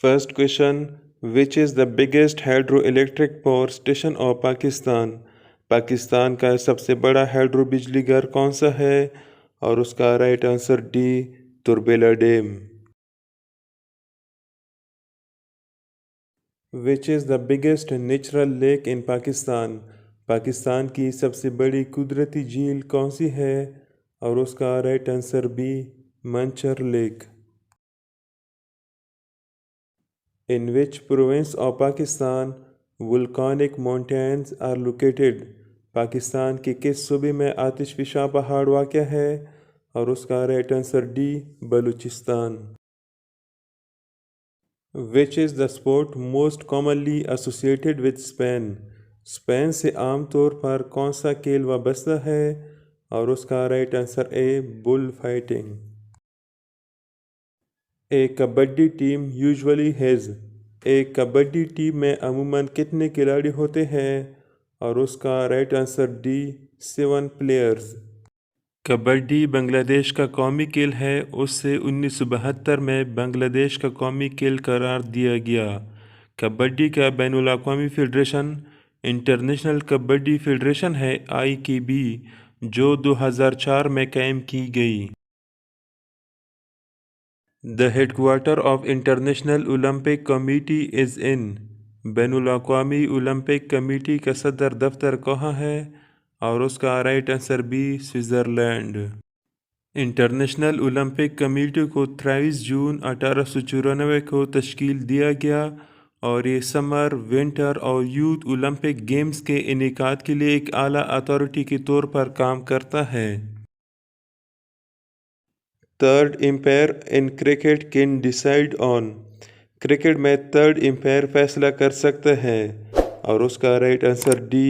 First question, which is the biggest hydroelectric power station of Pakistan? Pakistan का सबसे बड़ा hydro बिजली घर कौन सा है? और उसका right answer D, Tarbela dam. Which is the biggest natural lake in Pakistan? Pakistan की सबसे बड़ी कुदरती झील कौन सी है? और उसका right answer B, Manchar lake. In which province of Pakistan volcanic mountains are located? Pakistan के किस सूबे में आतिशफशा पहाड़ वाक़ है? और उसका right answer D, Balochistan. Which is the sport most commonly associated with Spain? Spain से आम तौर पर कौन सा खेल वाबस्ता है? और उसका right answer A, bull fighting. A kabaddi team usually has. एक कबड्डी टीम में अमूमन कितने खिलाड़ी होते हैं? और उसका right answer D, 7 players. Kabaddi Bangladesh का कौमी खेल है। उससे 1972 में बांग्लादेश का कौमी खेल करार दिया गया। कबड्डी का बैनुल-अक़वामी फेडरेशन इंटरनेशनल कबड्डी फेडरेशन है (IKB), जो 2004 में कायम की गई। The headquarter of International Olympic Committee is in। बैनुल-अक़वामी ओलंपिक कमेटी का सदर दफ्तर कहाँ है? और उसका right answer B, Switzerland. International Olympic committee को 23 जून 1894 को तश्कील दिया गया और ये समर, विंटर और यूथ ओलंपिक गेम्स के इनेकाद के लिए एक आला अथॉरिटी के तौर पर काम करता है। Third umpire in cricket can decide on. Cricket में थर्ड एम्पायर फैसला कर सकता है। और उसका right answer D,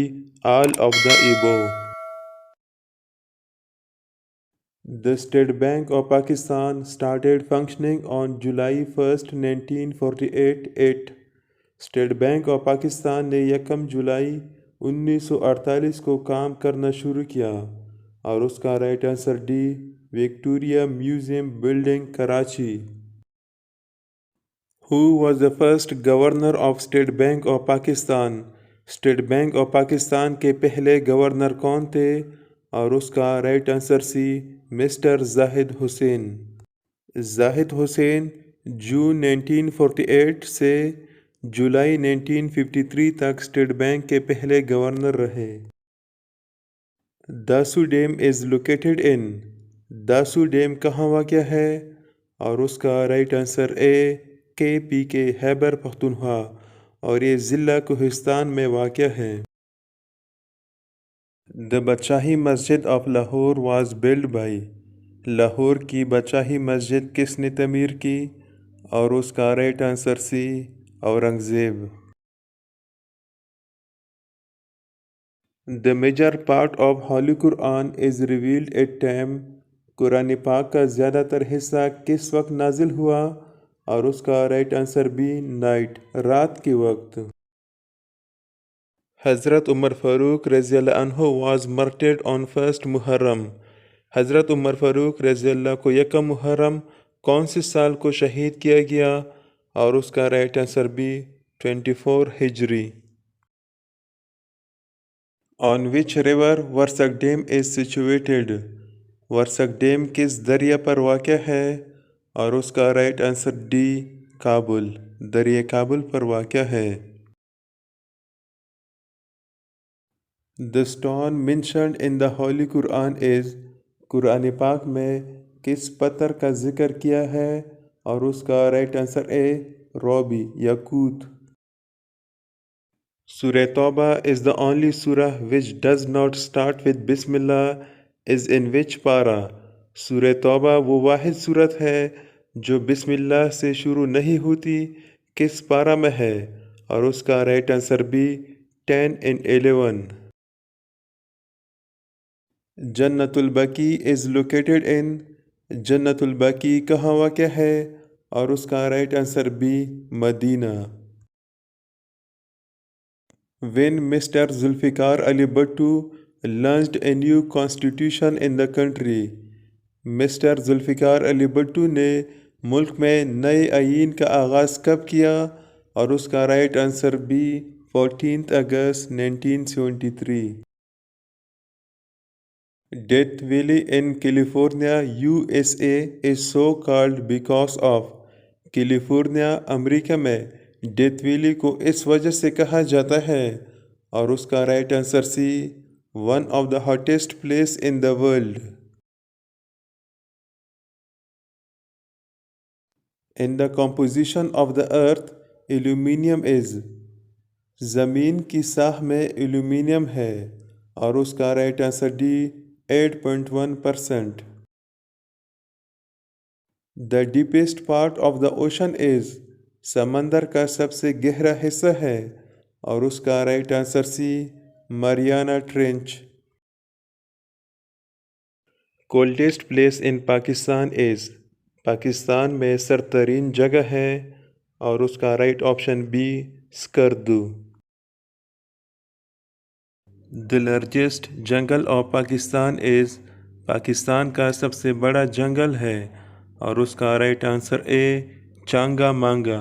all of the above. The State Bank of Pakistan started functioning on July 1st, 1948 at। State Bank of Pakistan ने 1 जुलाई 1948 को काम करना शुरू किया। और उसका right answer D, Victoria museum building, Karachi. Who was the first governor of State Bank of Pakistan? State Bank of Pakistan के पहले गवर्नर कौन थे? और उसका right answer C, mister Zahid Hussain. Zahid Hussain जून 1948 से जुलाई 1953 तक स्टेट बैंक के पहले गवर्नर रहे। Dasu dam is located in. Dasu dam कहाँ वाक़या है? और उसका right answer A, KPK, Khyber Pakhtunkhwa, और ये ज़िला कोहिस्तान में वाक़या है। The Badshahi Masjid of Lahore was build by. Lahore की बदशाही मस्जिद किसने तमीर की? और उसका right answer C, Aurangzeb. The major part of holy Quran is revealed at time. Quran पाक का ज़्यादातर हिस्सा किस वक्त नाजिल हुआ? और उसका राइट आंसर बी, नाइट, रात के वक्त। हज़रत उमर फ़ारूक रज़ियल्लाहु अन्हु वाज मर्टर्ड ऑन 1 मुहर्रम। हज़रत उमर फ़ारूक रज़ियल्लाहु को 1 मुहर्रम कौन से साल को शहीद किया गया? और उसका राइट आंसर बी, 24 हिजरी। On which river Warsak dam is situated. Warsak dam किस दरिया पर वाक़या है? और उसका राइट आंसर डी, काबुल, दरिया काबुल पर वाक़या है। The stone mentioned in the Holi Quran is. Quran पाक में किस पत्थर का जिक्र किया है? और उसका राइट आंसर ए, रोबी, याकूत। सूरह तौबा इज़ द ओनली सूरह which does not start with बिस्मिल्लाह इज़ इन विच पारा। सूरह तौबा वो वाहिद सूरत है जो बिस्मिल्लाह से शुरू नहीं होती, किस पारा में है? और उसका राइट आंसर बी, 10 in 11। जन्नतुल बकी इज़ लोकेटेड इन। जन्नतुल बकी कहाँ वाक़या है? और उसका right answer B, Madina. When Mr. Zulfikar Ali Bhutto launched a new constitution in the country। Mister Zulfikar Ali Bhutto ने ملک میں نئے آئین کا آغاز کب کیا؟ اور اس کا رائٹ آنسر بی 14 اگست 1973۔ Death valley in California USA is so called because of۔ California امریکہ میں ڈیتھ ویلی کو اس وجہ سے کہا جاتا ہے، اور اس کا right answer C one of the hottest place in the world. In the composition of the earth aluminium is. زمین کی ساہ میں ایلومینیم ہے، اور اس کا right answer D 8.1%۔ The deepest part of the ocean is. سمندر کا سب سے گہرا حصہ ہے، اور اس کا right answer C Mariana trench. Coldest place in Pakistan is. Pakistan میں سرد ترین جگہ ہے، اور اس کا right option B Skardu. The largest jungle of Pakistan is. Pakistan کا سب سے بڑا جنگل ہے، اور اس کا رائٹ آنسر اے چانگا مانگا۔